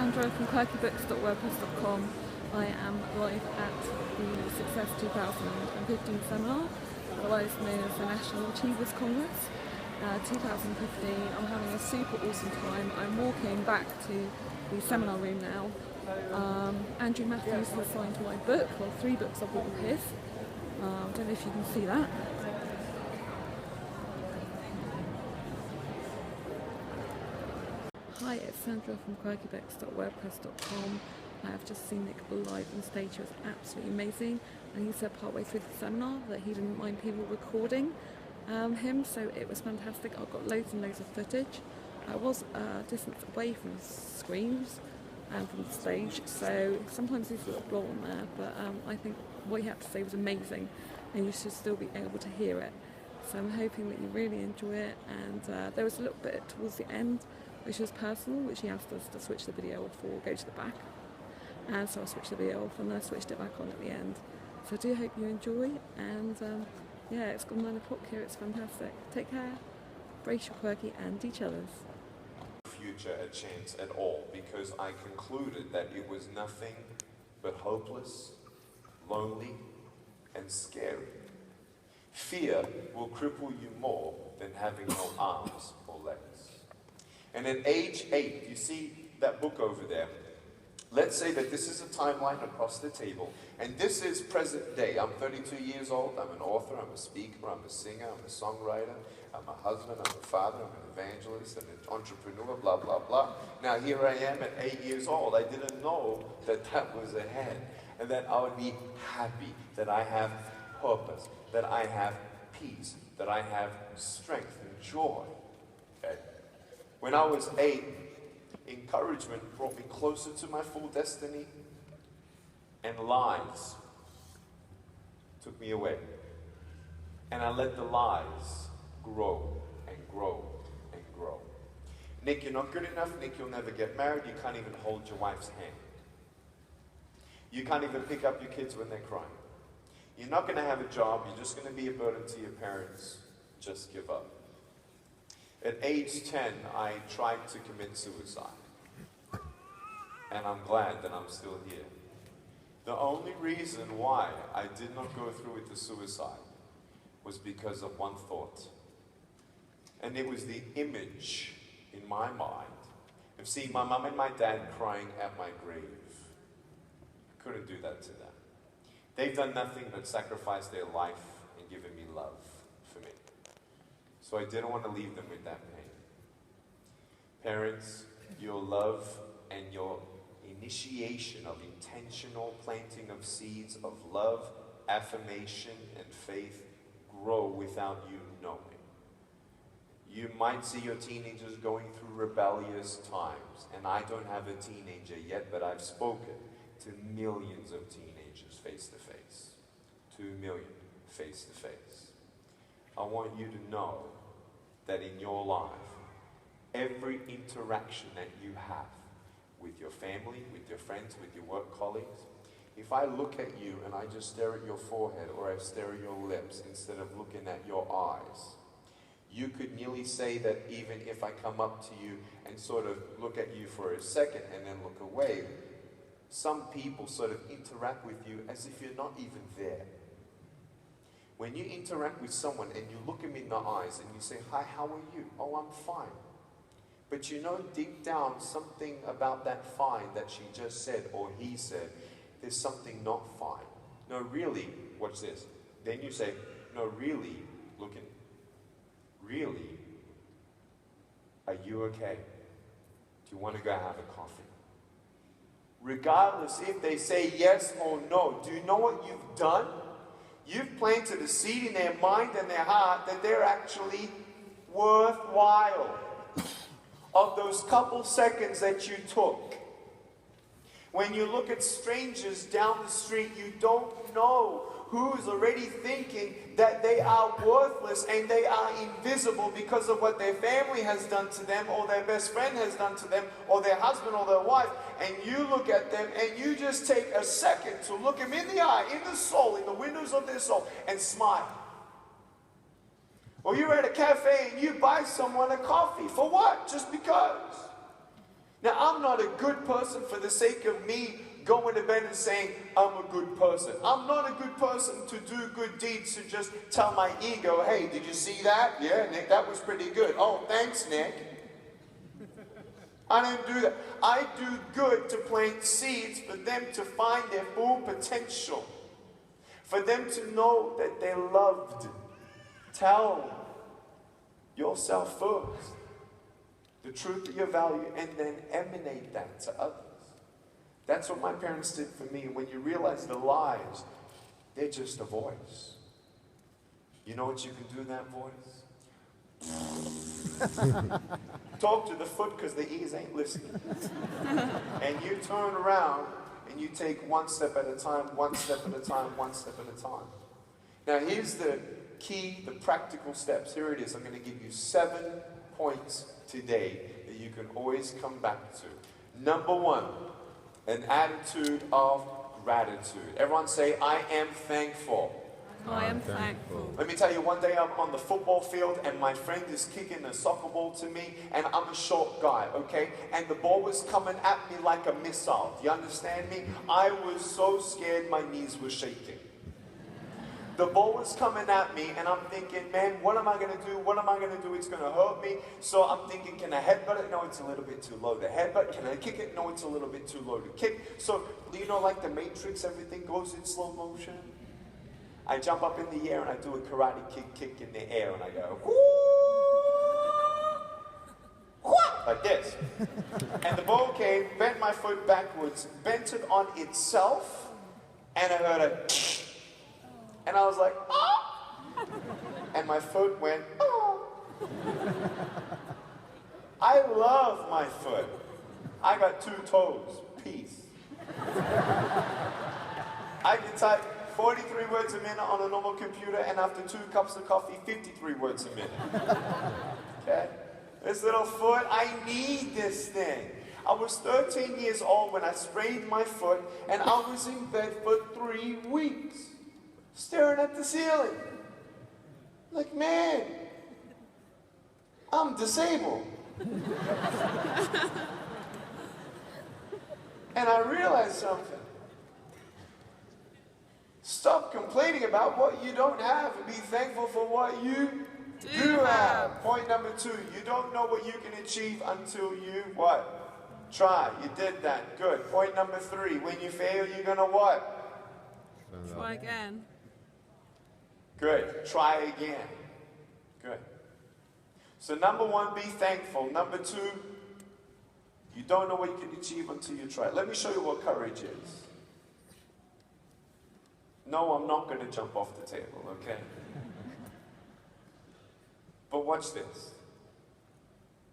Sandra from quirkybooks.wordpress.com. I am live at the Success 2015 seminar, otherwise known as the National Achievers Congress 2015. I'm having a super awesome time. I'm walking back to the seminar room now. Andrew Matthews has signed my book, well 3 books I've bought of his. I don't know if you can see that. Hi, it's Sandra from quirkybooks.wordpress.com. I have just seen Nick live on stage. It was absolutely amazing, and he said partway through the seminar that he didn't mind people recording him, so it was fantastic. I've got loads and loads of footage. I was distance away from the screens and from the stage, so sometimes there's a little blot on there, but I think what he had to say was amazing, and you should still be able to hear it. So I'm hoping that you really enjoy it, and there was a little bit towards the end which was personal, which he asked us to switch the video off or go to the back. And so I switched the video off and then I switched it back on at the end. So I do hope you enjoy, and yeah, it's gone 9 o'clock here, it's fantastic. Take care, brace your quirky and each other's. Future a chance at all, because I concluded that it was nothing but hopeless, lonely, and scary. Fear will cripple you more than having no arms or legs. And at age 8, you see that book over there? Let's say that this is a timeline across the table, and this is present day. I'm 32 years old, I'm an author, I'm a speaker, I'm a singer, I'm a songwriter, I'm a husband, I'm a father, I'm an evangelist, I'm an entrepreneur, blah, blah, blah. Now here I am at 8 years old. I didn't know that that was ahead, and that I would be happy, that I have purpose, that I have peace, that I have strength and joy. Okay? When I was 8, encouragement brought me closer to my full destiny, and lies took me away. And I let the lies grow and grow and grow. Nick, you're not good enough. Nick, you'll never get married. You can't even hold your wife's hand. You can't even pick up your kids when they're crying. You're not going to have a job. You're just going to be a burden to your parents. Just give up. At age 10, I tried to commit suicide. And I'm glad that I'm still here. The only reason why I did not go through with the suicide was because of one thought. And it was the image in my mind of seeing my mum and my dad crying at my grave. I couldn't do that to them. They've done nothing but sacrifice their life and given me love for me. So I didn't want to leave them with that pain. Parents, your love and your initiation of intentional planting of seeds of love, affirmation, and faith grow without you knowing. You might see your teenagers going through rebellious times, and I don't have a teenager yet, but I've spoken to millions of teenagers face to face. 2 million face to face. I want you to know that in your life, every interaction that you have with your family, with your friends, with your work colleagues, if I look at you and I just stare at your forehead or I stare at your lips instead of looking at your eyes, you could nearly say that even if I come up to you and sort of look at you for a second and then look away, some people sort of interact with you as if you're not even there. When you interact with someone and you look at me in the eyes and you say, "Hi, how are you?" "Oh, I'm fine." But you know deep down something about that fine that she just said or he said, there's something not fine. No, really, watch this. Then you say, "No, really, really, are you okay? Do you want to go have a coffee?" Regardless if they say yes or no, do you know what you've done? You've planted a seed in their mind and their heart that they're actually worthwhile of those couple seconds that you took. When you look at strangers down the street, you don't know who's already thinking that they are worthless and they are invisible because of what their family has done to them, or their best friend has done to them, or their husband or their wife, and you look at them and you just take a second to look them in the eye, in the soul, in the windows of their soul, and smile. Or you're at a cafe and you buy someone a coffee. For what? Just because. Now, I'm not not a good person for the sake of me going to bed and saying, I'm a good person. I'm not a good person to do good deeds, to just tell my ego, hey, did you see that? Yeah, Nick, that was pretty good. Oh, thanks, Nick. I don't do that. I do good to plant seeds for them to find their full potential. For them to know that they're loved. Tell yourself first the truth of your value, and then emanate that to others. That's what my parents did for me. When you realize the lies, they're just a voice. You know what you can do in that voice? Talk to the foot because the ears ain't listening. And you turn around and you take one step at a time, one step at a time, one step at a time. Now here's the key, the practical steps. Here it is. I'm going to give you 7 points today that you can always come back to. Number 1, an attitude of gratitude. Everyone say, I am thankful. I am thankful. Let me tell you, one day I'm on the football field and my friend is kicking a soccer ball to me, and I'm a short guy, okay? And the ball was coming at me like a missile. Do you understand me? I was so scared my knees were shaking. The ball was coming at me, and I'm thinking, man, what am I going to do? What am I going to do? It's going to hurt me. So I'm thinking, can I headbutt it? No, it's a little bit too low to headbutt. Can I kick it? No, it's a little bit too low to kick. So, you know, like the Matrix, everything goes in slow motion. I jump up in the air, and I do a karate kick in the air, and I go, whoo, like this. And the ball came, bent my foot backwards, bent it on itself, and I heard a and I was like, oh! And my foot went, oh! I love my foot. I got 2 toes. Peace. I can type 43 words a minute on a normal computer, and after 2 cups of coffee, 53 words a minute. Okay? This little foot, I need this thing. I was 13 years old when I sprained my foot, and I was in bed for 3 weeks. Staring at the ceiling. Like, man, I'm disabled. And I realized something. Stop complaining about what you don't have and be thankful for what you do have. Point number 2, you don't know what you can achieve until you what? Try. You did that. Good. Point number 3, when you fail, you're gonna what? Try again. Good. Try again. Good. So number 1, be thankful. Number 2, you don't know what you can achieve until you try. Let me show you what courage is. No, I'm not going to jump off the table, okay? But watch this.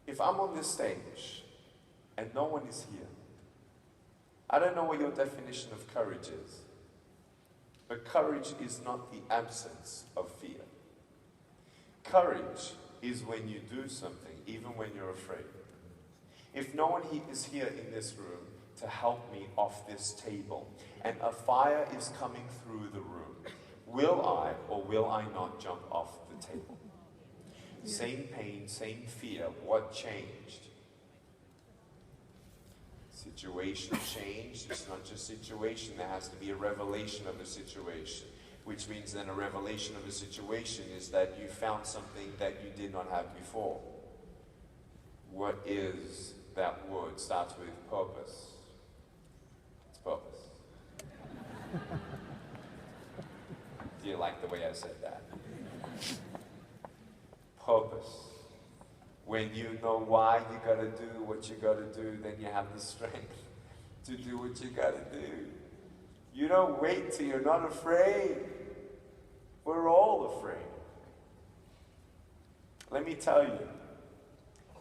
If I'm on this stage and no one is here, I don't know what your definition of courage is. But courage is not the absence of fear. Courage is when you do something, even when you're afraid. If no one is here in this room to help me off this table, and a fire is coming through the room, will I or will I not jump off the table? Yeah. Same pain, same fear. What changed? Situation changed. It's not just situation. There has to be a revelation of a situation. Which means then a revelation of a situation is that you found something that you did not have before. What is that word? Starts with purpose. It's purpose. Do you like the way I said that? Purpose. When you know why you gotta do what you gotta do, then you have the strength to do what you gotta do. You don't wait till you're not afraid. We're all afraid. Let me tell you.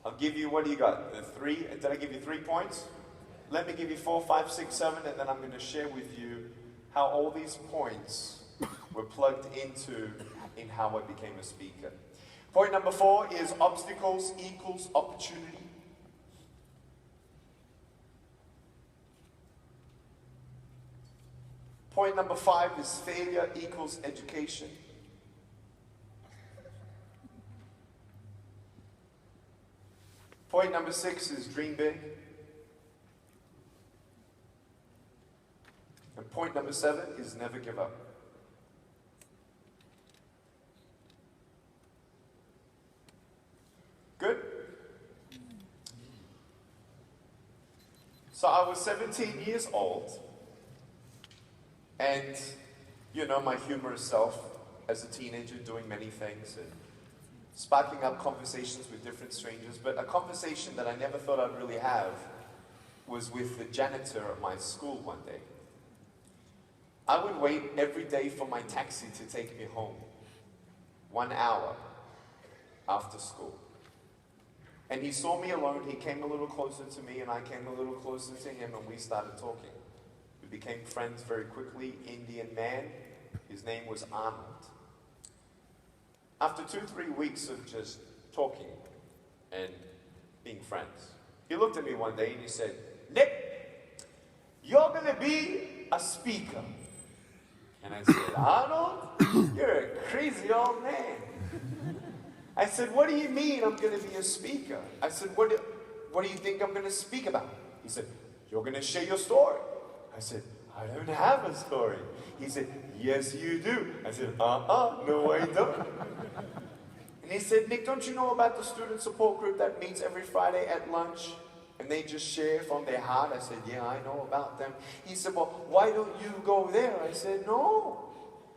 I'll give you, what do you got? The 3, did I give you 3 points? Let me give you 4, 5, 6, 7, and then I'm going to share with you how all these points were plugged into in how I became a speaker. Point number 4 is obstacles equals opportunity. Point number 5 is failure equals education. Point number 6 is dream big. And point number 7 is never give up. Good? So I was 17 years old, and you know my humorous self as a teenager, doing many things and sparking up conversations with different strangers, but a conversation that I never thought I'd really have was with the janitor at my school one day. I would wait every day for my taxi to take me home, 1 hour after school. And he saw me alone, he came a little closer to me, and I came a little closer to him, and we started talking. We became friends very quickly. Indian man, his name was Arnold. After 2-3 weeks of just talking and being friends, he looked at me one day and he said, "Nick, you're gonna be a speaker." And I said, "Arnold, you're a crazy old man." I said, "What do you mean I'm going to be a speaker?" I said, what do you think I'm going to speak about?" He said, "You're going to share your story." I said, "I don't have a story." He said, "Yes, you do." I said, "No, I don't." And he said, "Nick, don't you know about the student support group that meets every Friday at lunch? And they just share from their heart?" I said, "Yeah, I know about them." He said, "Well, why don't you go there?" I said, "No."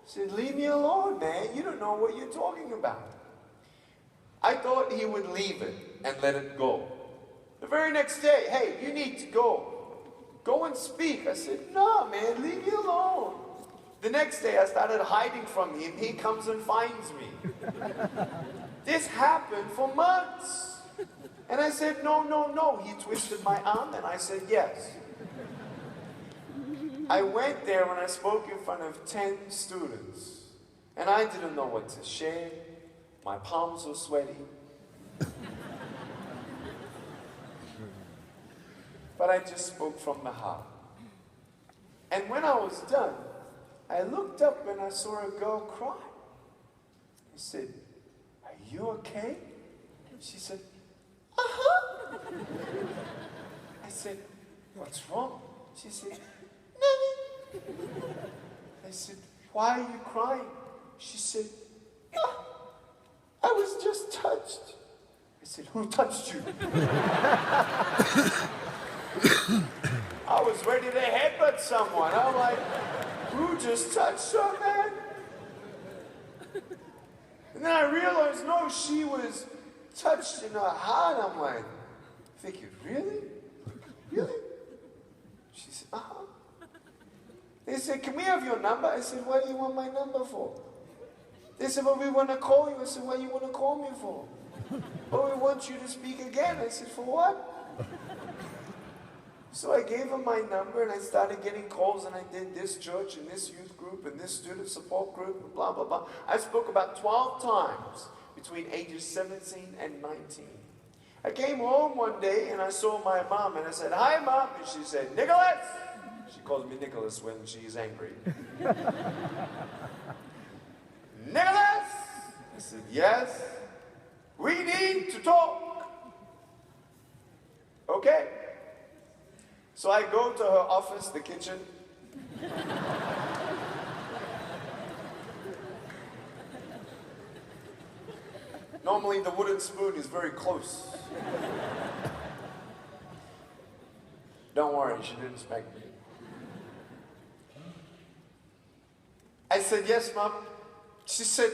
I said, "Leave me alone, man. You don't know what you're talking about." I thought he would leave it and let it go. The very next day, "Hey, you need to go. Go and speak." I said, "No, man, leave me alone." The next day, I started hiding from him. He comes and finds me. This happened for months. And I said, "No, no, no." He twisted my arm and I said, "Yes." I went there and I spoke in front of 10 students. And I didn't know what to share. My palms were sweaty. But I just spoke from the heart. And when I was done, I looked up and I saw a girl cry. I said, "Are you okay?" She said, "Uh-huh." I said, "What's wrong?" She said, "Nothing." I said, "Why are you crying?" She said, "I was just touched." I said, "Who touched you?" I was ready to headbutt someone. I'm like, "Who just touched her, man?" And then I realized, no, she was touched in her heart. I'm like, thinking, "Really? Really?" She said, "Uh-huh." They said, "Can we have your number?" I said, "What do you want my number for?" They said, "Well, we want to call you." I said, "What do you want to call me for?" "Oh, we want you to speak again." I said, "For what?" So I gave him my number and I started getting calls, and I did this church and this youth group and this student support group and blah, blah, blah. I spoke about 12 times between ages 17 and 19. I came home one day and I saw my mom and I said, "Hi, Mom." And she said, "Nicholas." She calls me Nicholas when she's angry. "Nicholas." I said, "Yes." "We need to talk." Okay. So I go to her office, the kitchen. Normally the wooden spoon is very close. Don't worry, she didn't smack me. I said, "Yes, Mom." She said,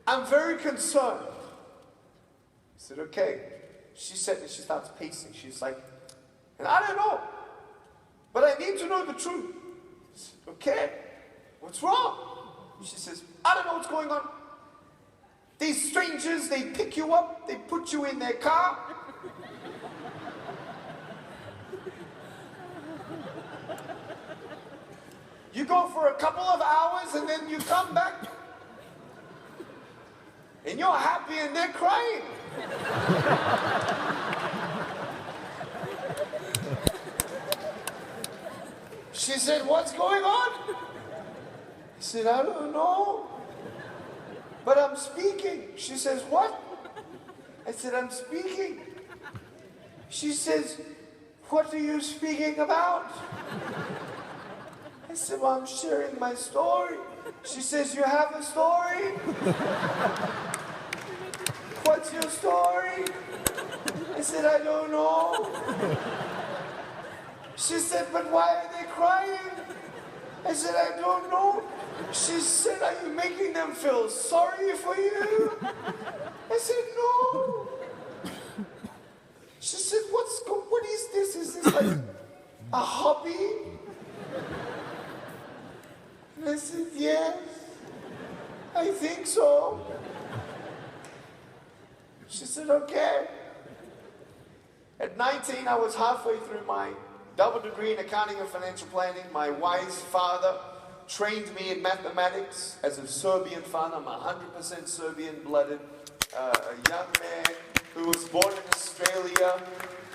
"I'm very concerned." I said, "Okay." She said, and she starts pacing. She's like, "And I don't know, but I need to know the truth." I said, "Okay, what's wrong?" She says, "I don't know what's going on. These strangers, they pick you up, they put you in their car. You go for a couple of hours and then you come back and you're happy and they're crying." She said, "What's going on?" I said, "I don't know, but I'm speaking." She says, "What?" I said, "I'm speaking." She says, "What are you speaking about?" I said, well, I'm sharing my story. She says, you have a story? What's your story? I said, I don't know. She said, but why are they crying? I said, I don't know. She said, are you making them feel sorry for you? I said, no. She said, what is this? Is this like a hobby? And I said, yes, I think so. She said, okay. At 19, I was halfway through my double degree in accounting and financial planning. My wife's father trained me in mathematics as a Serbian father. I'm 100% Serbian-blooded, a young man who was born in Australia,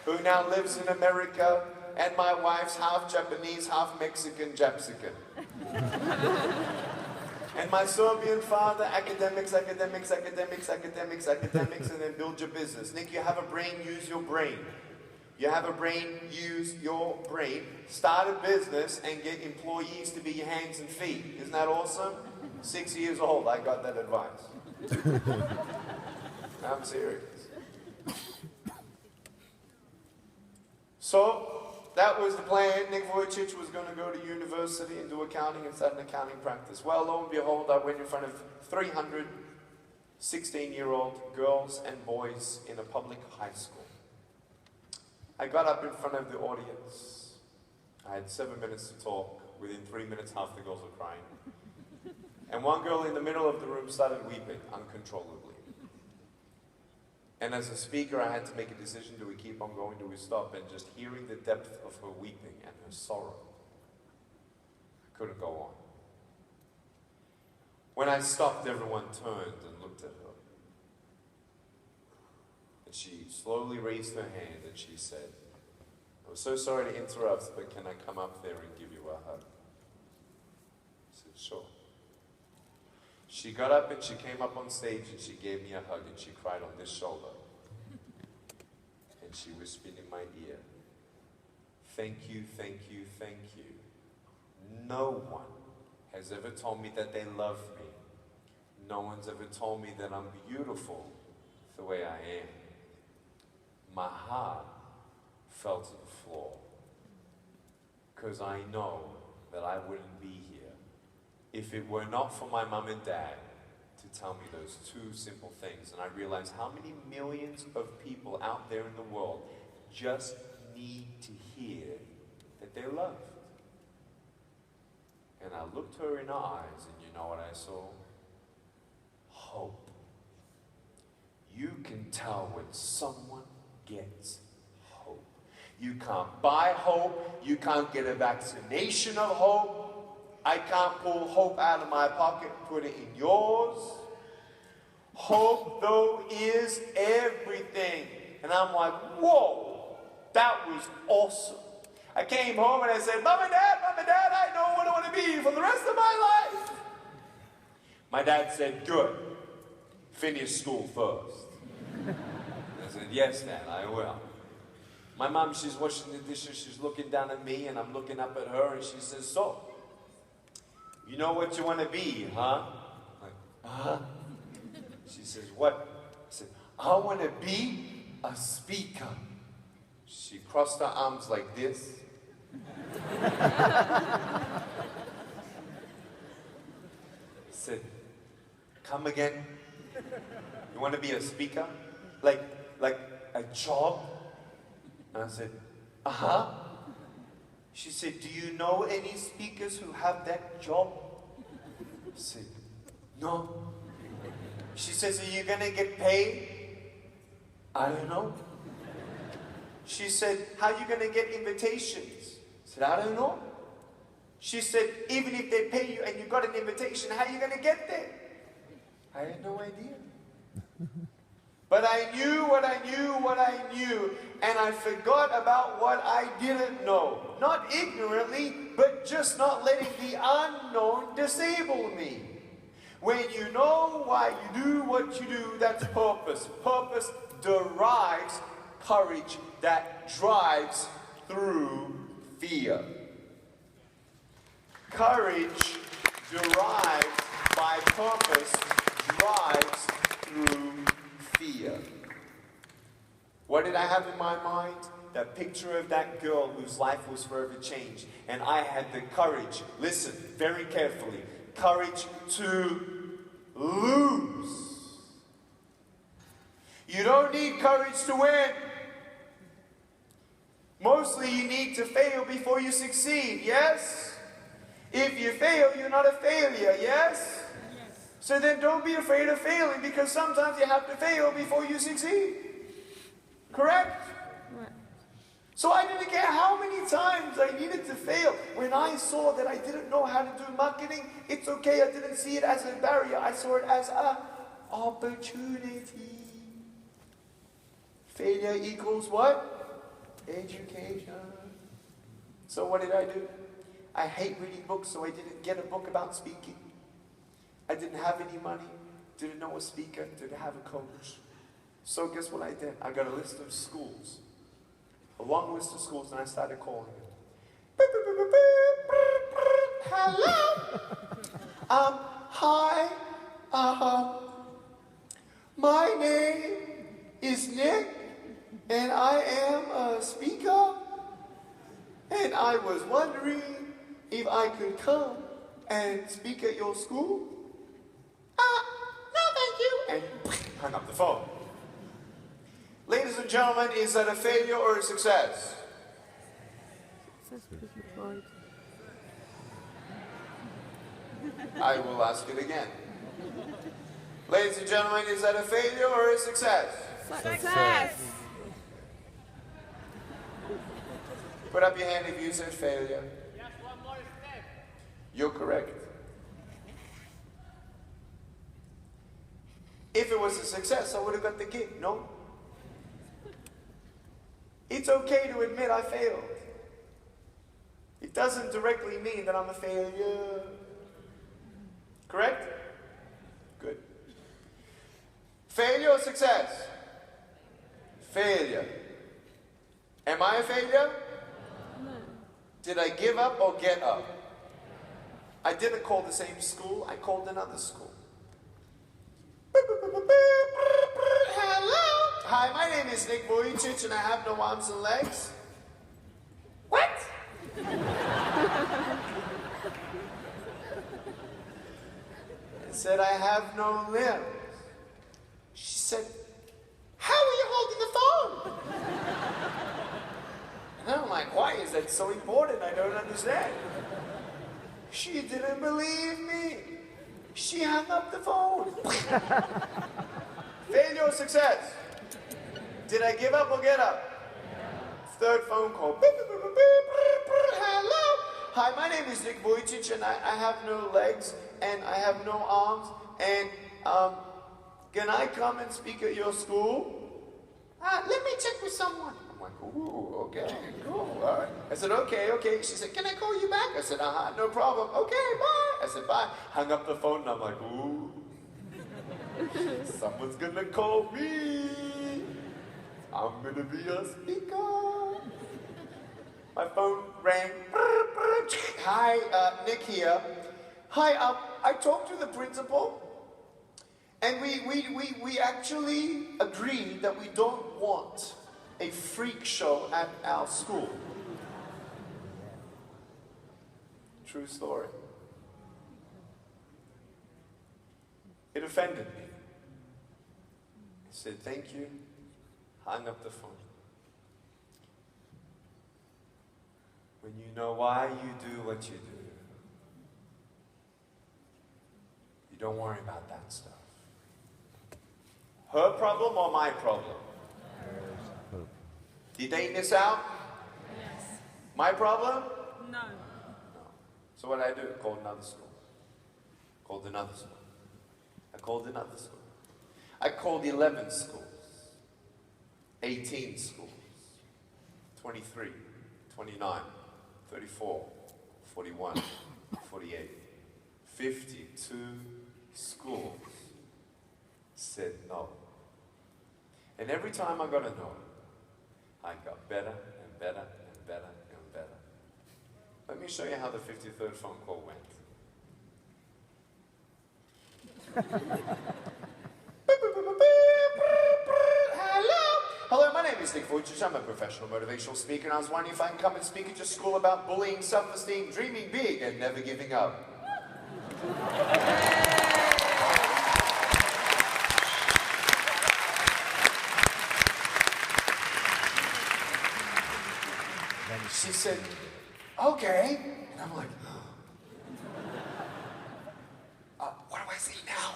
who now lives in America, and my wife's half Japanese, half Mexican, Japsican. And my Serbian father, academics, academics, academics, academics, academics, and then build your business. Nick, you have a brain, use your brain. You have a brain, use your brain. Start a business and get employees to be your hands and feet. Isn't that awesome? 6 years old, I got that advice. I'm serious. So, that was the plan. Nick Vijucic was going to go to university and do accounting and start an accounting practice. Well, lo and behold, I went in front of 300 16-year-old girls and boys in a public high school. I got up in front of the audience. I had 7 minutes to talk. Within 3 minutes, half the girls were crying. And one girl in the middle of the room started weeping uncontrollably. And as a speaker, I had to make a decision: do we keep on going, do we stop? And just hearing the depth of her weeping and her sorrow, I couldn't go on. When I stopped, everyone turned and looked at her. And she slowly raised her hand and she said, "I'm so sorry to interrupt, but can I come up there and give you a hug?" I said, "Sure." She got up and she came up on stage and she gave me a hug and she cried on this shoulder. And she whispered in my ear, "Thank you, thank you, thank you. No one has ever told me that they love me. No one's ever told me that I'm beautiful the way I am." My heart fell to the floor, because I know that I wouldn't be here if it were not for my mom and dad to tell me those two simple things. And I realized how many millions of people out there in the world just need to hear that they're loved. And I looked her in the eyes, and you know what I saw? Hope. You can tell when someone gets hope. You can't buy hope. You can't get a vaccination of hope. I can't pull hope out of my pocket and put it in yours. Hope, though, is everything. And I'm like, whoa, that was awesome. I came home and I said, Mom and Dad, I know what I want to be for the rest of my life." My dad said, "Good. Finish school first." I said, "Yes, Dad, I will." My mom, she's washing the dishes, she's looking down at me, and I'm looking up at her, and she says, "So, you know what you want to be, huh?" I'm like, "Huh?" She says, "What?" I said, "I want to be a speaker." She crossed her arms like this. Said, "Come again? You want to be a speaker? Like a job?" And I said, "Uh-huh." She said, "Do you know any speakers who have that job?" I said, "No." She says, "Are you going to get paid?" "I don't know." She said, "How are you going to get invitations?" I said, "I don't know." She said, "Even if they pay you and you got an invitation, how are you going to get there?" I had no idea. But I knew what I knew, and I forgot about what I didn't know. Not ignorantly, but just not letting the unknown disable me. When you know why you do what you do, that's purpose. Purpose derives courage that drives through fear. Courage derived by purpose drives through fear. What did I have in my mind? That picture of that girl whose life was forever changed. And I had the courage, listen very carefully, courage to lose. You don't need courage to win. Mostly you need to fail before you succeed, yes? If you fail, you're not a failure, yes? So then don't be afraid of failing, because sometimes you have to fail before you succeed. Correct? Right. So I didn't care how many times I needed to fail. When I saw that I didn't know how to do marketing, it's okay. I didn't see it as a barrier. I saw it as an opportunity. Failure equals what? Education. So what did I do? I hate reading books, so I didn't get a book about speaking. I didn't have any money, didn't know a speaker, didn't have a coach. So guess what I did? I got a list of schools. A long list of schools, and I started calling them. Hello? Hi. My name is Nick, and I am a speaker. And I was wondering if I could come and speak at your school. No, thank you. And hung up the phone. Ladies and gentlemen, is that a failure or a success? I will ask it again. Ladies and gentlemen, is that a failure or a success? Success. Put up your hand if you said failure. Yes, one more step. You're correct. If it was a success, I would have got the gig, no? It's okay to admit I failed. It doesn't directly mean that I'm a failure. Correct? Good. Failure or success? Failure. Am I a failure? No. Did I give up or get up? I didn't call the same school, I called another school. Hello. Hi, my name is Nick Vijucic, and I have no arms and legs. What? I said, I have no limbs. She said, how are you holding the phone? And I'm like, why is that so important? I don't understand. She didn't believe me. She hung up the phone. Failure or success? Did I give up or get up? Third phone call. Hello. Hi, my name is Nick Vijucic, and I have no legs, and I have no arms, and can I come and speak at your school? Let me check with someone. I'm like, ooh, okay, cool, all right. I said, okay. She said, can I call you back? I said, no problem. Okay, bye. I said, bye. Hung up the phone, and I'm like, ooh, someone's gonna call me. I'm gonna be a speaker. My phone rang. Hi, Nick here. Hi, I talked to the principal, and we actually agreed that we don't want a freak show at our school. True story. It offended me. I said, thank you. Hung up the phone. When you know why you do what you do, you don't worry about that stuff. Her problem or my problem? Did they miss out? Yes. My problem? No. So what did I do? Called another school. Called another school. I called another school. I called 11 schools. 18 schools. 23, 29, 34, 41, 48, 52 schools said no. And every time I got a no, I got better and better and better and better. Let me me show you how the 53rd phone call went. Hello, my name is Vijucic. I'm a professional motivational speaker, and I was wondering if I can come and speak at your school about bullying, self-esteem, dreaming big, and never giving up. She said, okay. And I'm like, what do I say now?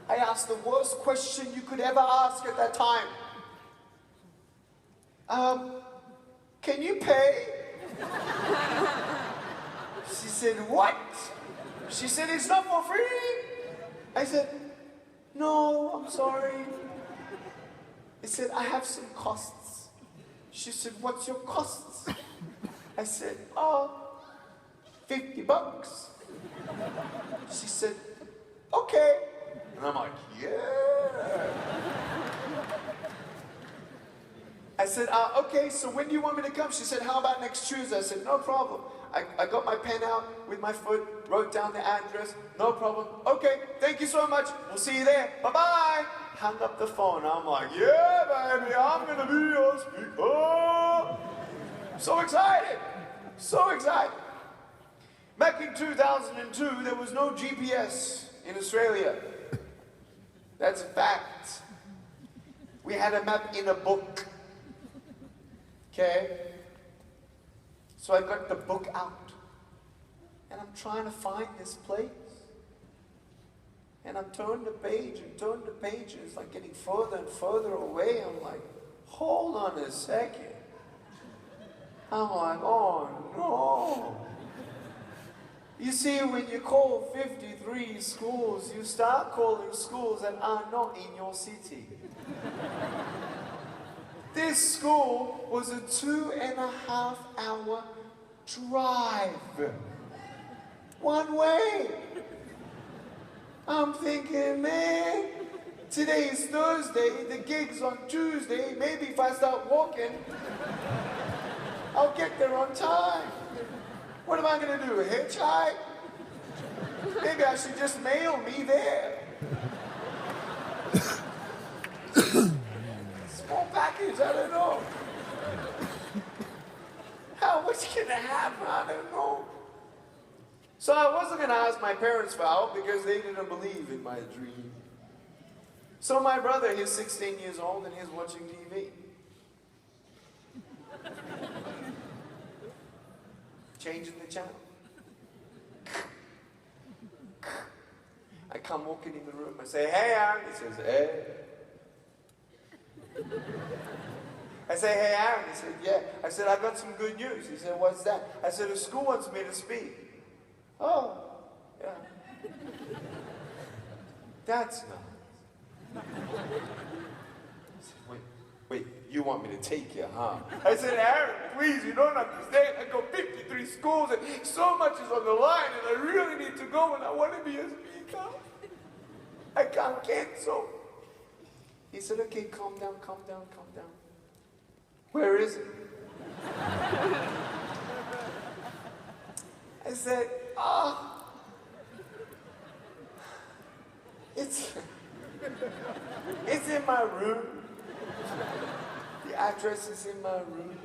I asked the worst question you could ever ask at that time. Can you pay? She said, what? She said, it's not for free. I said, no, I'm sorry. I said, I have some costs. She said, what's your costs? I said, $50. She said, okay. And I'm like, yeah. I said, okay, so when do you want me to come? She said, how about next Tuesday? I said, no problem. I got my pen out with my foot, wrote down the address, no problem. Okay, thank you so much. We'll see you there. Bye-bye. Hung up the phone. I'm like, yeah, baby, I'm going to be your speaker. I'm so excited. So excited. Back in 2002, there was no GPS in Australia. That's a fact. We had a map in a book. Okay? So I got the book out. And I'm trying to find this place. And I'm turning the page and turning the page, and it's like getting further and further away. I'm like, hold on a second. I'm like, oh no. You see, when you call 53 schools, you start calling schools that are not in your city. This school was a 2.5-hour drive. One way. I'm thinking, man, today is Thursday, the gig's on Tuesday. Maybe if I start walking, I'll get there on time. What am I going to do, hitchhike? Maybe I should just mail me there. Small package, I don't know. How much can it happen? I don't know. So I wasn't going to ask my parents for help because they didn't believe in my dream. So my brother, he's 16 years old and he's watching TV. Changing the channel. I come walking in the room. I say, hey, Aaron. He says, hey. I say, hey, Aaron. He said, yeah. I said, I got some good news. He said, what's that? I said, the school wants me to speak. Oh, yeah. That's nice. I said, wait, you want me to take you, huh? I said, Aaron, please, you don't understand. I go 53 schools and so much is on the line and I really need to go and I want to be a speaker. I can't cancel. He said, okay, calm down. Where is it? I said, it's in my room. The address is in my room.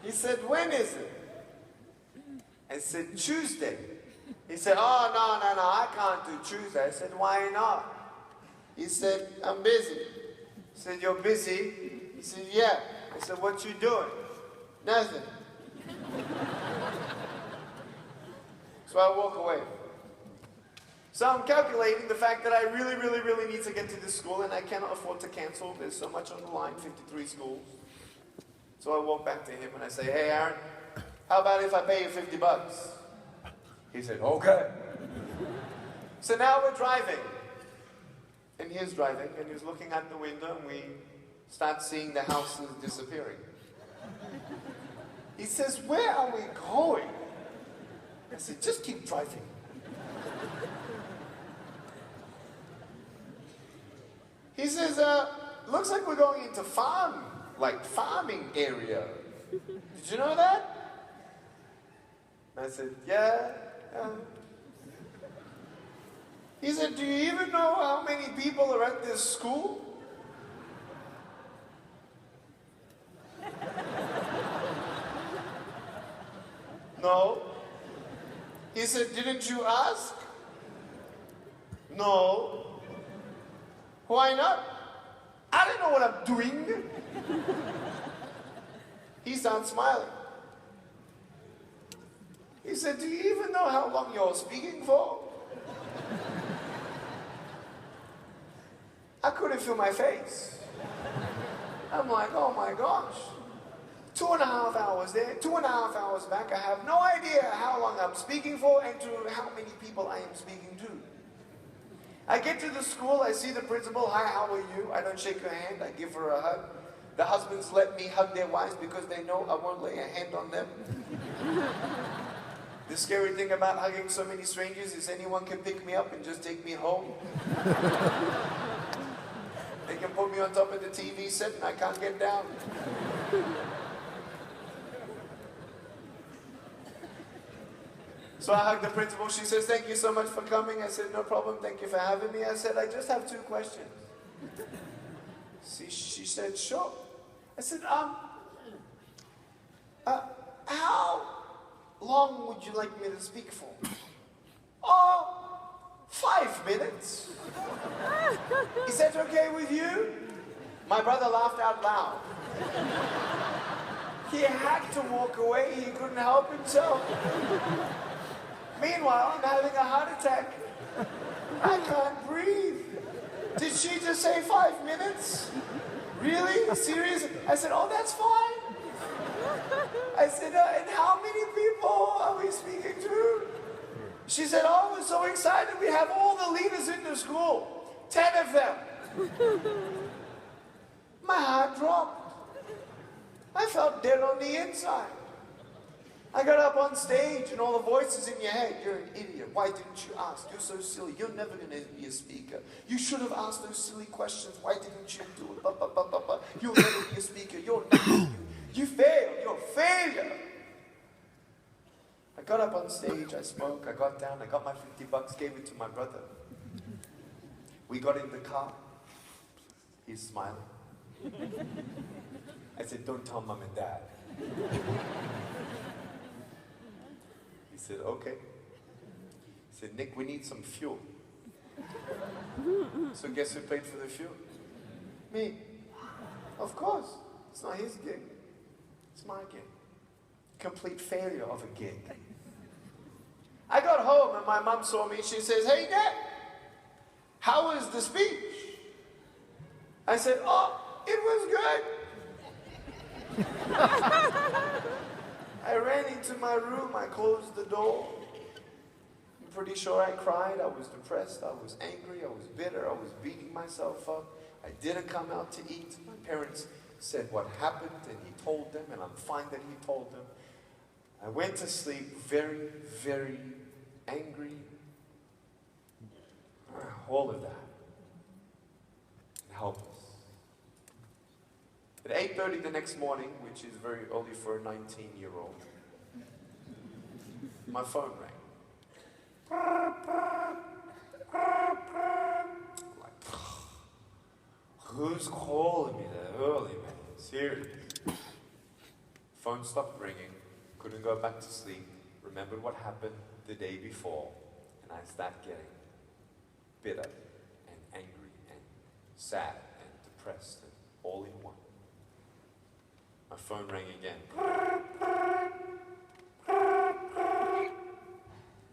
He said, when is it? I said, Tuesday. He said, oh, no, I can't do Tuesday. I said, why not? He said, I'm busy. I said, you're busy? He said, yeah. I said, what you doing? Nothing. So I walk away. So I'm calculating the fact that I really need to get to this school and I cannot afford to cancel. There's so much on the line, 53 schools. So I walk back to him and I say, hey, Aaron, how about if I pay you $50? He said, okay. So now we're driving. And he's driving and he's looking out the window and we start seeing the houses disappearing. He says, where are we going? I said, just keep driving. He says, looks like we're going into farming area. Did you know that? I said, yeah. He said, do you even know how many people are at this school? No. He said, didn't you ask? No. Why not? I don't know what I'm doing. He started smiling. He said, do you even know how long you're speaking for? I couldn't feel my face. I'm like, oh my gosh. 2.5 hours there, 2.5 hours back. I have no idea how long I'm speaking for and to how many people I am speaking to. I get to the school, I see the principal. Hi, how are you? I don't shake her hand, I give her a hug. The husbands let me hug their wives because they know I won't lay a hand on them. The scary thing about hugging so many strangers is anyone can pick me up and just take me home. They can put me on top of the TV set and I can't get down. So I hugged the principal. She says, thank you so much for coming. I said, no problem. Thank you for having me. I said, I just have 2 questions. She said, sure. I said, how long would you like me to speak for? Oh, 5 minutes. Is that okay with you? My brother laughed out loud. He had to walk away. He couldn't help himself. Meanwhile, I'm having a heart attack. I can't breathe. Did she just say 5 minutes? Really? Seriously? I said, oh, that's fine. I said, and how many people are we speaking to? She said, oh, we're so excited. We have all the leaders in the school. 10 of them. My heart dropped. I felt dead on the inside. I got up on stage and all the voices in your head. You're an idiot. Why didn't you ask? You're so silly. You're never going to be a speaker. You should have asked those silly questions. Why didn't you do it? You'll never be a speaker. You're not. You failed. You're a failure. I got up on stage. I spoke. I got down. I got my $50, gave it to my brother. We got in the car. He's smiling. I said, don't tell mom and dad. He said, okay. He said, Nick, we need some fuel. So guess who paid for the fuel? Me. Of course. It's not his gig. It's my gig. Complete failure of a gig. I got home and my mom saw me. She says, hey, Nick, how was the speech? I said, oh, it was good. I ran into my room, I closed the door. I'm pretty sure I cried, I was depressed, I was angry, I was bitter, I was beating myself up. I didn't come out to eat. My parents said what happened and he told them, and I'm fine that he told them. I went to sleep very, very angry. All of that. And helpless. At 8:30 the next morning, which is very early for a 19-year-old, my phone rang. Like, who's calling me that early, man? Seriously. Phone stopped ringing, couldn't go back to sleep, remembered what happened the day before, and I started getting bitter and angry and sad and depressed and all in one. My phone rang again.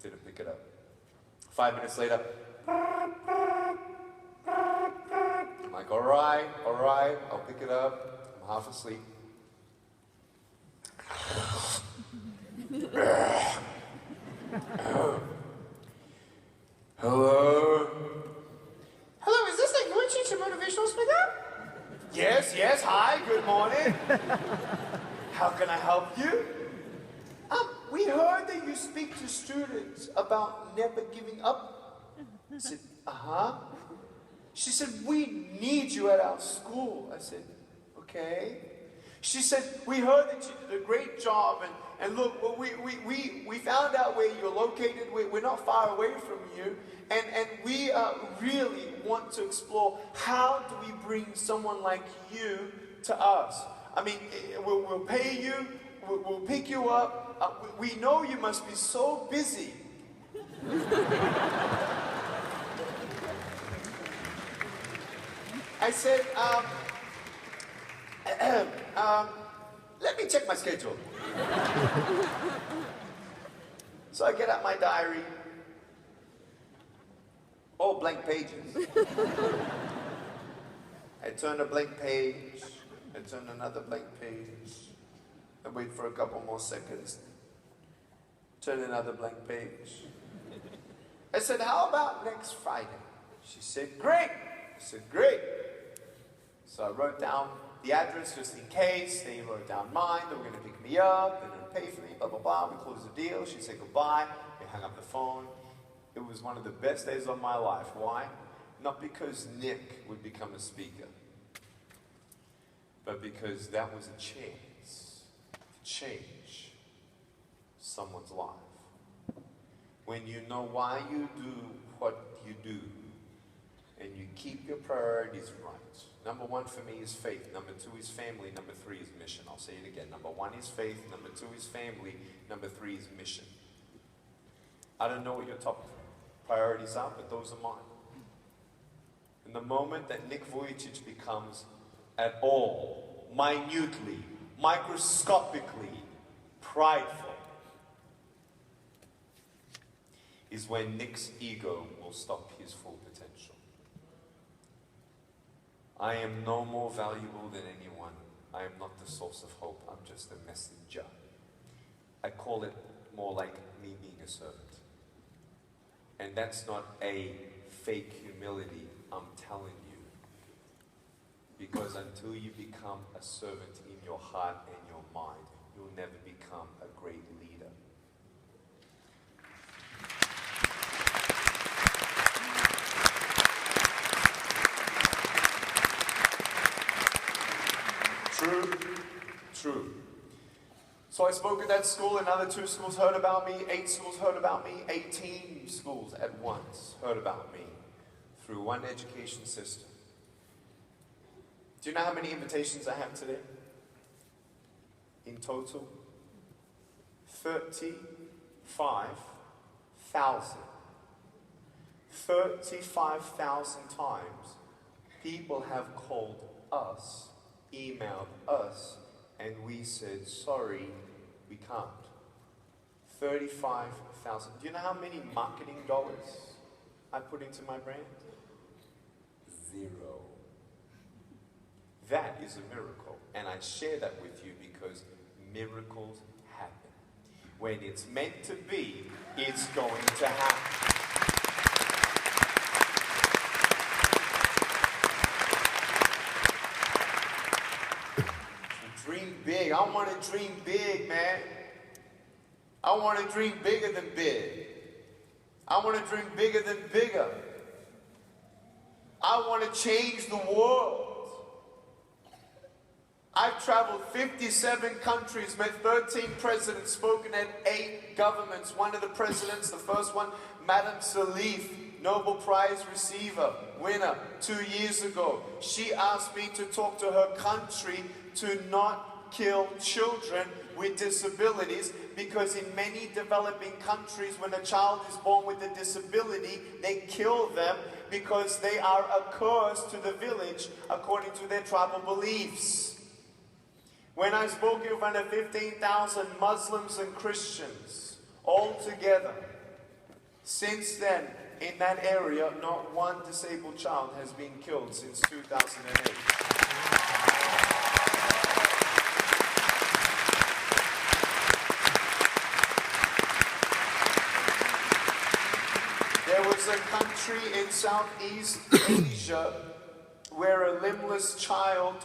Didn't pick it up. 5 minutes later. I'm like, all right, I'll pick it up. I'm half asleep. Hello? Hello, is this the Vijucic Motivational speaker? Yes, hi, good morning. How can I help you? We heard that you speak to students about never giving up. I said, She said, we need you at our school. I said, okay. She said, we heard that you did a great job, and look, well, we found out where you're located. We're not far away from you, and we really want to explore how do we bring someone like you to us. I mean, we'll pay you, we'll pick you up. We know you must be so busy. I said, let me check my schedule. So I get out my diary, all blank pages. I turn a blank page, I turn another blank page, I wait for a couple more seconds, turn another blank page. I said, how about next Friday? She said, great. I said, great. So I wrote down the address just in case. They wrote down mine. They were going to pick me up. They're going to pay for me, blah, blah, blah. We closed the deal. She said goodbye. We hung up the phone. It was one of the best days of my life. Why? Not because Nick would become a speaker, but because that was a chance to change someone's life. When you know why you do what you do, and you keep your priorities right. Number one for me is faith. Number two is family. Number three is mission. I'll say it again. Number one is faith. Number two is family. Number three is mission. I don't know what your top priorities are, but those are mine. And the moment that Nick Vijucic becomes at all, minutely, microscopically prideful, is when Nick's ego will stop his full potential. I am no more valuable than anyone. I am not the source of hope. I'm just a messenger. I call it more like me being a servant. And that's not a fake humility, I'm telling you. Because until you become a servant in your heart and your mind, you'll never become a great leader. True. So I spoke at that school, another 2 schools heard about me, 8 schools heard about me, 18 schools at once heard about me through one education system. Do you know how many invitations I have today? In total? 35,000. 35,000 times people have called us, emailed us, and we said, sorry, we can't. 35,000. Do you know how many marketing dollars I put into my brand? 0. That is a miracle. And I share that with you because miracles happen. When it's meant to be, it's going to happen. Dream big. I want to dream big, man. I want to dream bigger than big. I want to dream bigger than bigger. I want to change the world. I've traveled 57 countries, met 13 presidents, spoken at 8 governments. One of the presidents, the first one, Madame Salif, Nobel Prize receiver, winner 2 years ago. She asked me to talk to her country to not kill children with disabilities, because in many developing countries, when a child is born with a disability, they kill them because they are a curse to the village according to their tribal beliefs. When I spoke in front of 15,000 Muslims and Christians all together, since then, in that area, not one disabled child has been killed since 2008. There was a country in Southeast Asia where a limbless child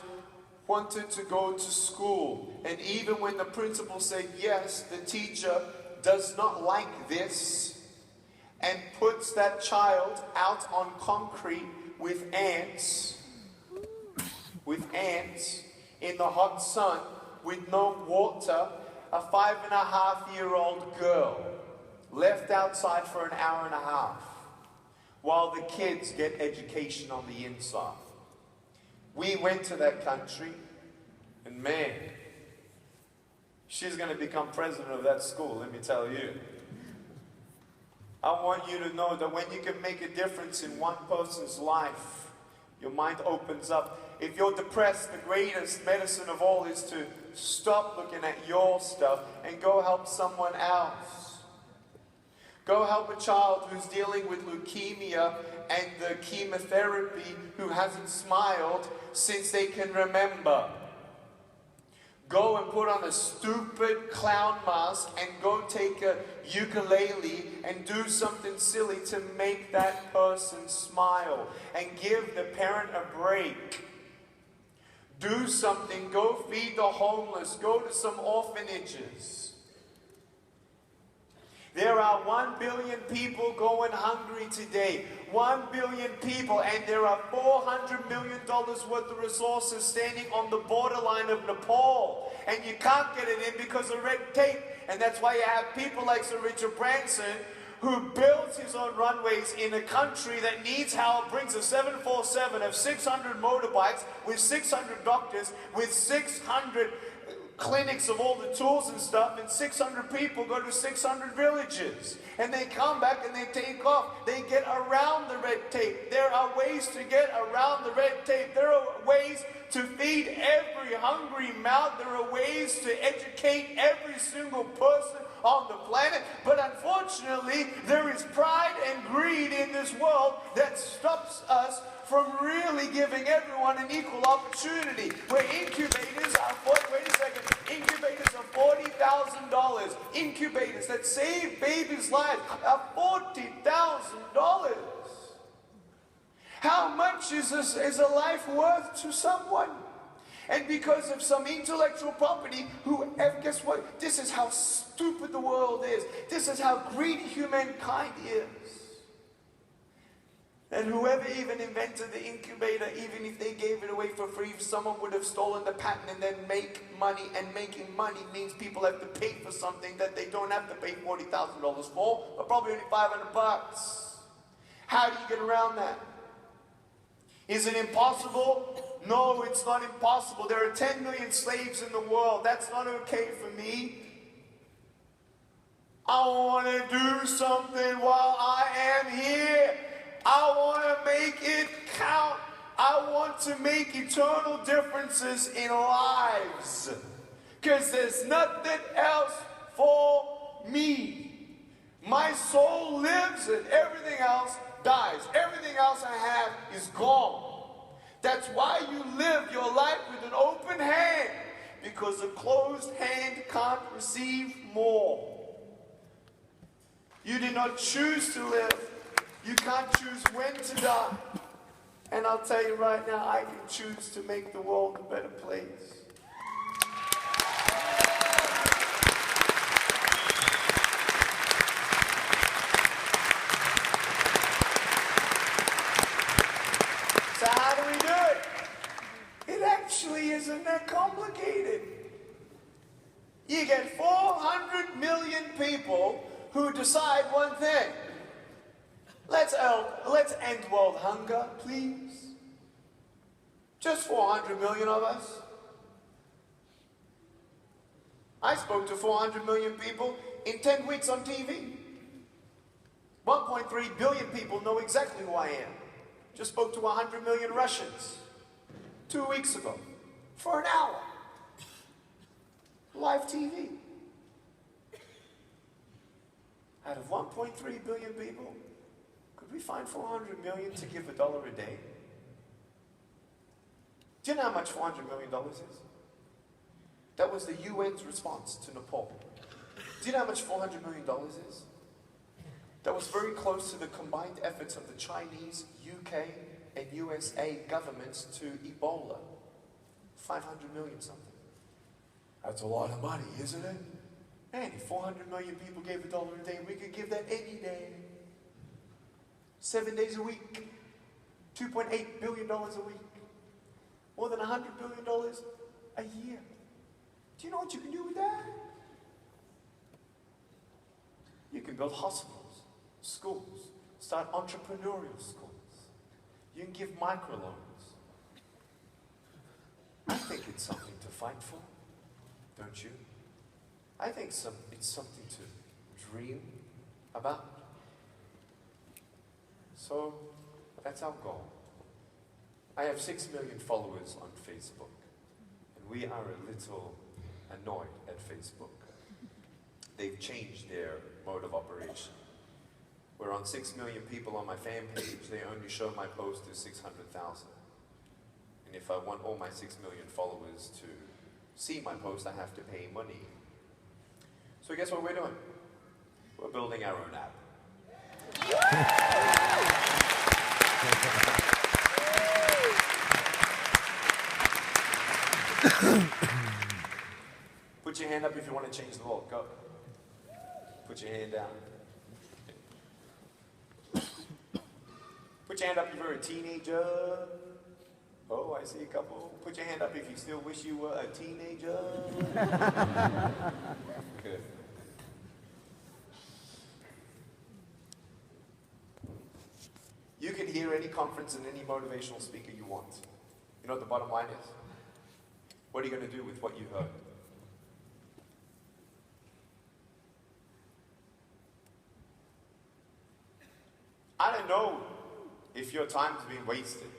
wanted to go to school, and even when the principal said yes, the teacher does not like this and puts that child out on concrete with ants in the hot sun with no water, a 5.5-year-old girl left outside for an hour and a half while the kids get education on the inside. We went to that country, and man, she's going to become president of that school, let me tell you. I want you to know that when you can make a difference in one person's life, your mind opens up. If you're depressed, the greatest medicine of all is to stop looking at your stuff and go help someone else. Go help a child who's dealing with leukemia and the chemotherapy, who hasn't smiled since they can remember. Go and put on a stupid clown mask and go take a ukulele and do something silly to make that person smile and give the parent a break. Do something. Go feed the homeless. Go to some orphanages. There are 1 billion people going hungry today. 1 billion people, and there are $400 million worth of resources standing on the borderline of Nepal. And you can't get it in because of red tape. And that's why you have people like Sir Richard Branson, who builds his own runways in a country that needs help, brings a 747 of 600 motorbikes with 600 doctors, with 600 clinics of all the tools and stuff, and 600 people go to 600 villages. And they come back and they take off. They get around the red tape. There are ways to get around the red tape. There are ways to feed every hungry mouth. There are ways to educate every single person on the planet. But unfortunately, there is pride and greed in this world that stops us from really giving everyone an equal opportunity. Where incubators are, wait a second, incubators are $40,000. Incubators that save babies' lives are $40,000. How much is a life worth to someone? And because of some intellectual property, guess what? This is how stupid the world is. This is how greedy humankind is. And whoever even invented the incubator, even if they gave it away for free, someone would have stolen the patent and then make money. And making money means people have to pay for something that they don't have to pay $40,000 for, but probably only $500. How do you get around that? Is it impossible? No, it's not impossible. There are 10 million slaves in the world. That's not okay for me. I want to do something while I am here. I want to make it count. I want to make eternal differences in lives. Because there's nothing else for me. My soul lives and everything else dies. Everything else I have is gone. That's why you live your life with an open hand. Because a closed hand can't receive more. You did not choose to live. You can't choose when to die. And I'll tell you right now, I can choose to make the world a better place. So how do we do it? It actually isn't that complicated. You get 400 million people who decide one thing. Let's end world hunger, please. Just 400 million of us. I spoke to 400 million people in 10 weeks on TV. 1.3 billion people know exactly who I am. Just spoke to 100 million Russians 2 weeks ago for an hour. Live TV. Out of 1.3 billion people, could we find 400 million to give $1 a day? Do you know how much $400 million is? That was the UN's response to Nepal. Do you know how much $400 million is? That was very close to the combined efforts of the Chinese, UK, and USA governments to Ebola. 500 million something. That's a lot of money, isn't it? Man, if 400 million people gave $1 a day, we could give that any day. 7 days a week. $2.8 billion a week. More than $100 billion a year. Do you know what you can do with that? You can build hospitals, schools, start entrepreneurial schools. You can give microloans. I think it's something to fight for, don't you? I think it's something to dream about. So, that's our goal. I have 6 million followers on Facebook, and we are a little annoyed at Facebook. They've changed their mode of operation. We're on 6 million people on my fan page. They only show my post to 600,000. And if I want all my 6 million followers to see my post, I have to pay money. So guess what we're doing? We're building our own app. Put your hand up if you want to change the world. Go. Put your hand down. Put your hand up if you're a teenager. Oh, I see a couple. Put your hand up if you still wish you were a teenager. Good. You can hear any conference and any motivational speaker you want. You know what the bottom line is? What are you going to do with what you heard? I don't know if your time's been wasted.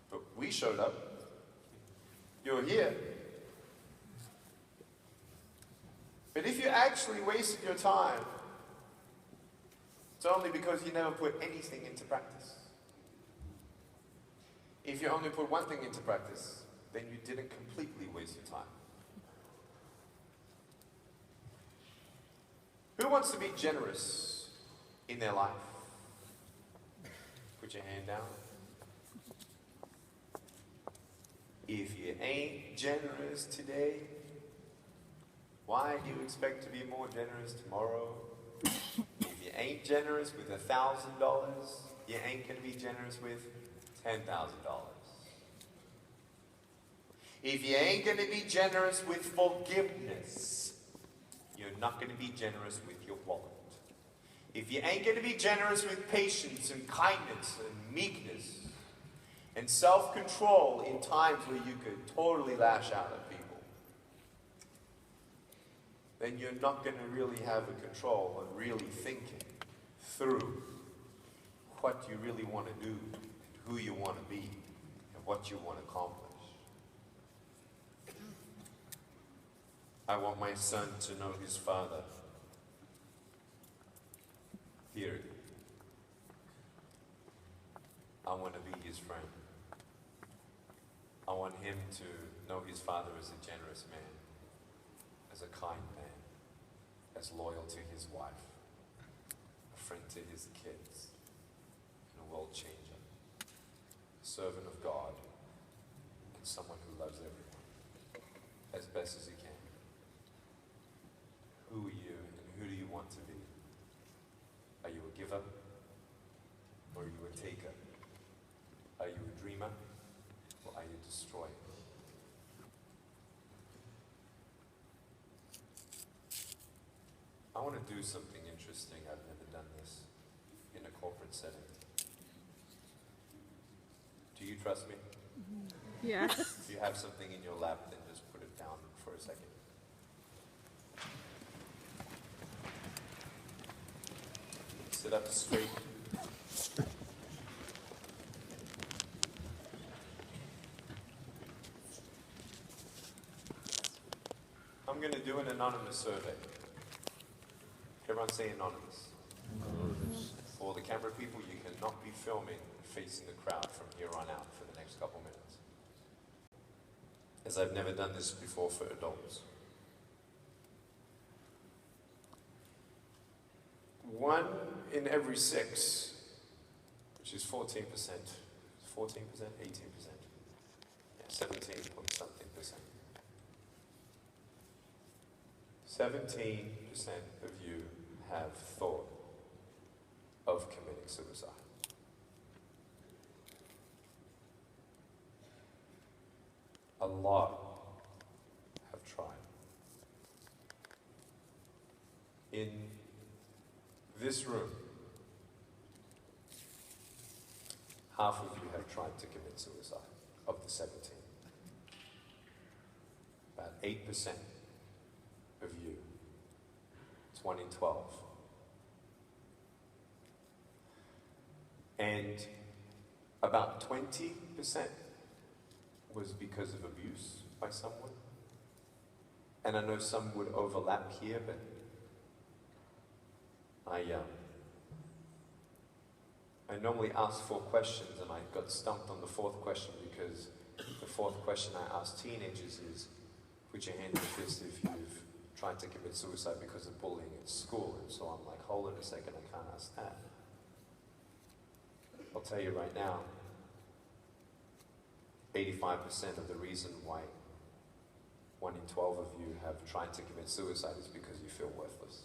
But we showed up. You're here. But if you actually wasted your time, it's only because you never put anything into practice. If you only put one thing into practice, then you didn't completely waste your time. Who wants to be generous in their life? Put your hand down. If you ain't generous today, why do you expect to be more generous tomorrow? If you ain't generous with $1,000, you ain't going to be generous with $10,000. If you ain't going to be generous with forgiveness, you're not going to be generous with your wallet. If you ain't going to be generous with patience and kindness and meekness and self-control in times where you could totally lash out at people, then you're not going to really have a control on really thinking through what you really want to do, who you want to be, and what you want to accomplish. I want my son to know his father. Period. I want to be his friend. I want him to know his father as a generous man, as a kind man, as loyal to his wife, a friend to his kids, and a world changer, a servant of God, and someone who loves everyone as best as he can. Who are you and who do you want to be? Are you a giver or are you a taker? Are you a dreamer or are you a destroyer? I want to do something interesting. I've never done this in a corporate setting. Do you trust me? Yes. If you have something in your lap, then just put it down for a second. Sit up straight. I'm going to do an anonymous survey. Everyone say anonymous. Anonymous. For the camera people, you cannot be filming facing the crowd from here on out for the next couple minutes. As I've never done this before for adults. 1 in every 6, which is 14%, 14%, 18%, yeah, 17 point something percent. 17% of you have thought of committing suicide. A lot have tried. In this room, half of you have tried to commit suicide, of the 17. About 8% of you. It's 1 in 12. And about 20% was because of abuse by someone. And I know some would overlap here, but I normally ask 4 questions, and I got stumped on the 4th question because the 4th question I ask teenagers is, put your hand in your fist if you've tried to commit suicide because of bullying at school. And so I'm like, hold on a second, I can't ask that. I'll tell you right now, 85% of the reason why 1 in 12 of you have tried to commit suicide is because you feel worthless.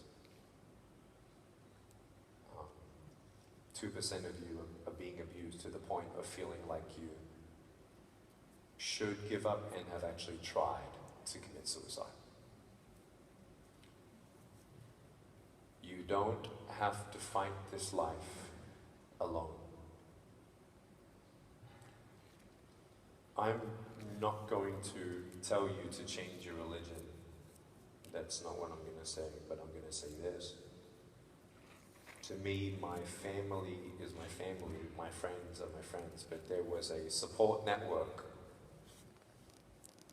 2% of you are being abused to the point of feeling like you should give up and have actually tried to commit suicide. You don't have to fight this life alone. I'm not going to tell you to change your religion. That's not what I'm going to say, but I'm going to say this. To me, my family is my family, my friends are my friends, but there was a support network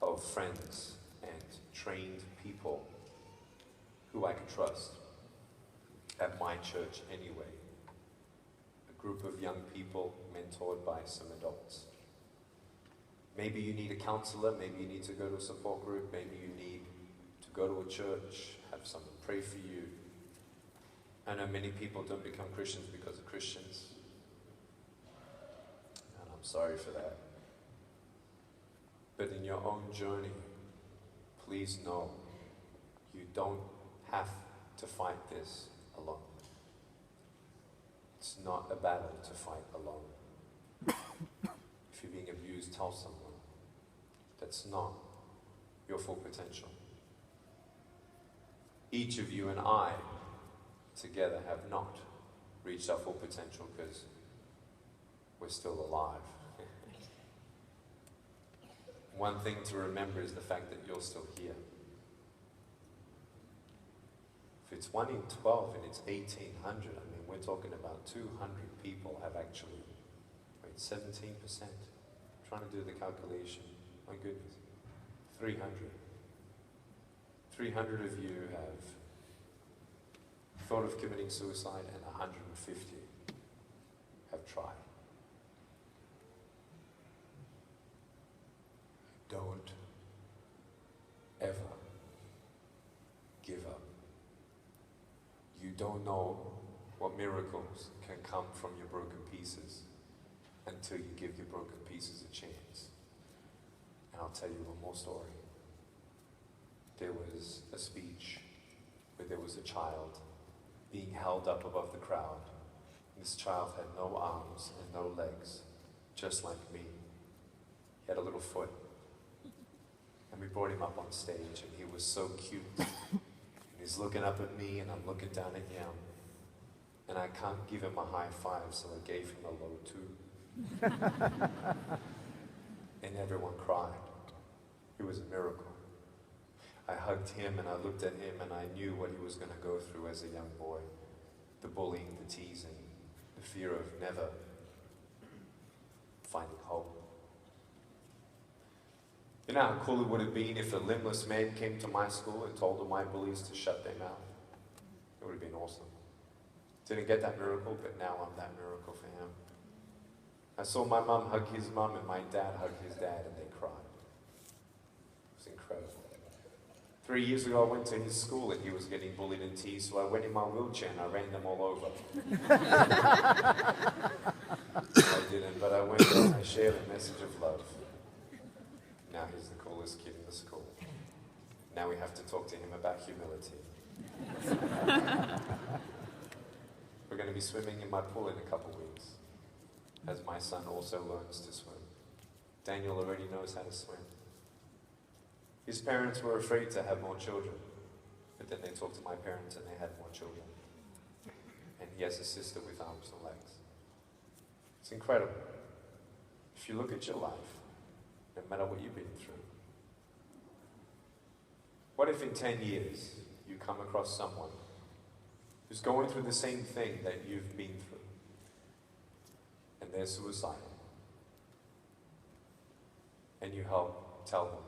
of friends and trained people who I could trust at my church anyway. A group of young people mentored by some adults. Maybe you need a counselor, maybe you need to go to a support group, maybe you need to go to a church, have someone pray for you. I know many people don't become Christians because of Christians, and I'm sorry for that. But in your own journey, please know you don't have to fight this alone. It's not a battle to fight alone. If you're being abused, tell someone. That's not your full potential. Each of you and I together have not reached our full potential because we're still alive. One thing to remember is the fact that you're still here. If it's 1 in 12 and it's 1,800, I mean, we're talking about 200 people have actually, 17%. I'm trying to do the calculation. My goodness. 300. 300 of you have thought of committing suicide, and 150 have tried. Don't ever give up. You don't know what miracles can come from your broken pieces until you give your broken pieces a chance. And I'll tell you one more story. There was a speech where there was a child being held up above the crowd. This child had no arms and no legs, just like me. He had a little foot. And we brought him up on stage, and he was so cute. And he's looking up at me, and I'm looking down at him. And I can't give him a high five, so I gave him a low 2. And everyone cried. It was a miracle. I hugged him and I looked at him and I knew what he was going to go through as a young boy. The bullying, the teasing, the fear of never finding hope. You know how cool it would have been if a limbless man came to my school and told all my bullies to shut their mouth? It would have been awesome. Didn't get that miracle, but now I'm that miracle for him. I saw my mum hug his mum and my dad hug his dad, and they cried. It was incredible. 3 years ago, I went to his school and he was getting bullied and teased, so I went in my wheelchair and I ran them all over. I didn't, but I went there and I shared a message of love. Now he's the coolest kid in the school. Now we have to talk to him about humility. We're going to be swimming in my pool in a couple of weeks, as my son also learns to swim. Daniel already knows how to swim. His parents were afraid to have more children, but then they talked to my parents and they had more children. And he has a sister with arms and legs. It's incredible. If you look at your life, no matter what you've been through, what if in 10 years you come across someone who's going through the same thing that you've been through, and they're suicidal, and you help tell them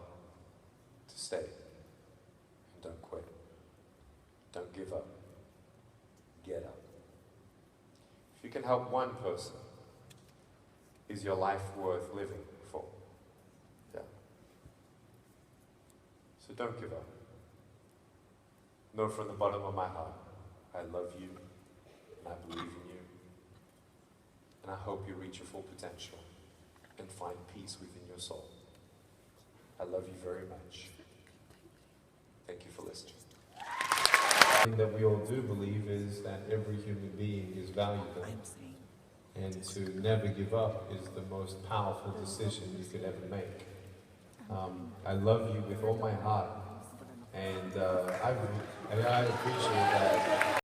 to stay and don't quit, don't give up, get up. If you can help one person, is your life worth living for? Yeah. So don't give up. Know from the bottom of my heart, I love you, and I believe in you, and I hope you reach your full potential and find peace within your soul. I love you very much. Thank you for listening. The thing that we all do believe is that every human being is valuable, and to never give up is the most powerful decision you could ever make. I love you with all my heart, and I appreciate that.